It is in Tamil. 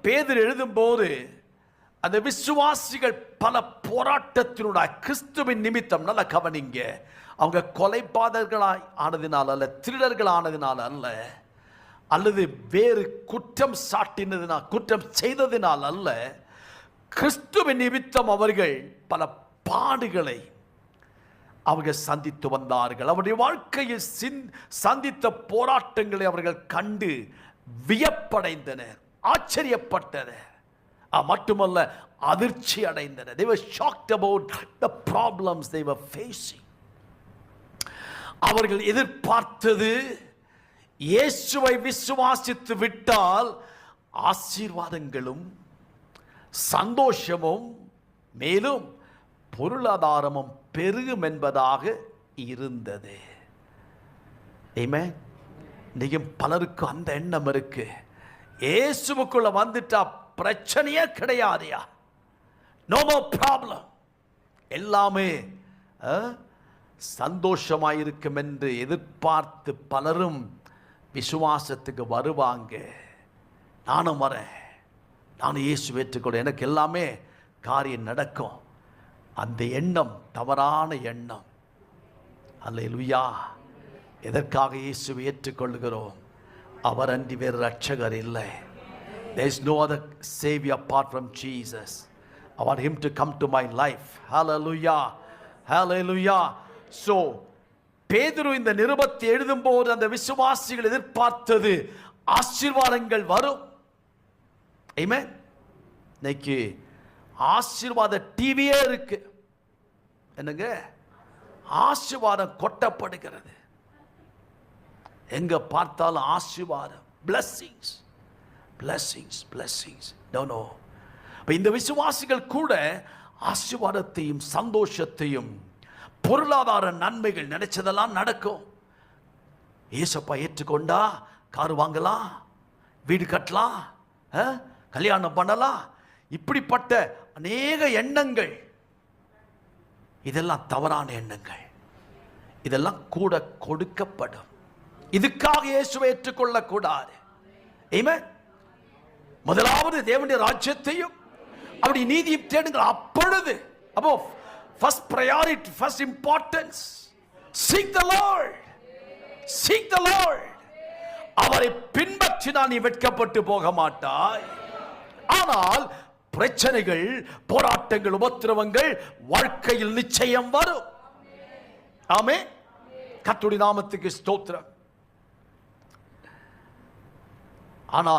பேதுரு எழுதும்போது அந்த விசுவாசிகள் பல போராட்டத்தினுடைய கிறிஸ்துவின் நிமித்தம், நல்ல கவனிங்க, அவங்க கொலைபாதகர்களாய் ஆனதினால் அல்ல, திருடர்கள் ஆனதினால் அல்ல, அல்லது வேறு குற்றம் சாட்டினதினால், குற்றம் செய்ததினால் அல்ல, கிறிஸ்துவின் நிமித்தம் அவர்கள் பல பாடுகளை அவர்கள் சந்தித்து வந்தார்கள். அவருடைய வாழ்க்கையில் சந்தித்த போராட்டங்களை அவர்கள் கண்டு வியப்படைந்தனர், ஆச்சரியப்பட்டனர், மட்டுமல்ல அதிர்ச்சி அடைந்தனர். They were shocked about the problems they were facing. அவர்கள் எதிர்பார்த்தது, இயேசுவை விசுவாசித்து விட்டால் ஆசீர்வாதங்களும் சந்தோஷமும் மேலும் பொருளாதாரமும் பெருகும் என்பதாக இருந்தது. ஆமென். இன்னைக்கு பலருக்கு அந்த எண்ணம் இருக்கு. இயேசுவுக்குள்ள வந்துட்டா பிரச்சனையே கிடையாதுயா, நோ மோர் ப்ராப்ளம், எல்லாமே சந்தோஷமாயிருக்கும் என்று எதிர்பார்த்து பலரும் விசுவாசத்துக்கு வருவாங்க. நானும் வரேன், நானும் இயேசு ஏற்றுக்கொள்ள, எனக்கு எல்லாமே காரியம் நடக்கும். அந்த எண்ணம் தவறான எண்ணம். அல்லேலூயா. எதற்காக இயேசுவை ஏற்றுக்கொள்கிறோம்? அவர் அன்றி வேறு ரட்சகர் இல்லை. There is no other savior apart from Jesus. I want him to come to my life. Hallelujah. Hallelujah. So பேதுரு இந்த நிருபத்தை எழுதும்போது அந்த விசுவாசிகள் எதிர்பார்த்தது ஆசீர்வாதங்கள் வரும். ஆமென். இன்னைக்கு ஆசீர்வாத டிவியே இருக்கு. என்னங்க? ஆசீர்வாதம் கொட்டப்படுகிறது. எங்க பார்த்தாலும் ஆசீர்வாதம், blessings, blessings, blessings. No. இந்த விசுவாசிகள் கூட ஆசீர்வாதத்தையும் சந்தோஷத்தையும் பொருளாதார நன்மைகள் நினைச்சதெல்லாம் நடக்கும். ஏசப்பா ஏற்றுக்கொண்டா கார் வாங்கலாம், வீடு கட்டலாம், கல்யாணம் பண்ணலாம், இப்படிப்பட்ட அநேக எண்ணங்கள், இதெல்லாம் தவறான எண்ணங்கள். இதெல்லாம் கூட கொடுக்கப்படும். இதுக்காக இயேசுவை ஏற்றுக்கொள்ளக்கூடாது. ஆமென். முதலாவது தேவனுடைய ராஜ்யத்தையும் அப்படி நீதியும் தேடுங்கள், அப்பொழுது அப்போ first priority, first importance, seek the Lord, seek the Lord. அவரை பின்பற்றினால் நீ வெட்கப்பட்டு போக மாட்டாய். ஆனால் பிரச்சனைகள், போராட்டங்கள், உபத்திரவங்கள் வாழ்க்கையில் நிச்சயம் வரும். ஆமென். கர்த்தருடைய நாமத்துக்கு ஸ்தோத்திரம். ஆனால்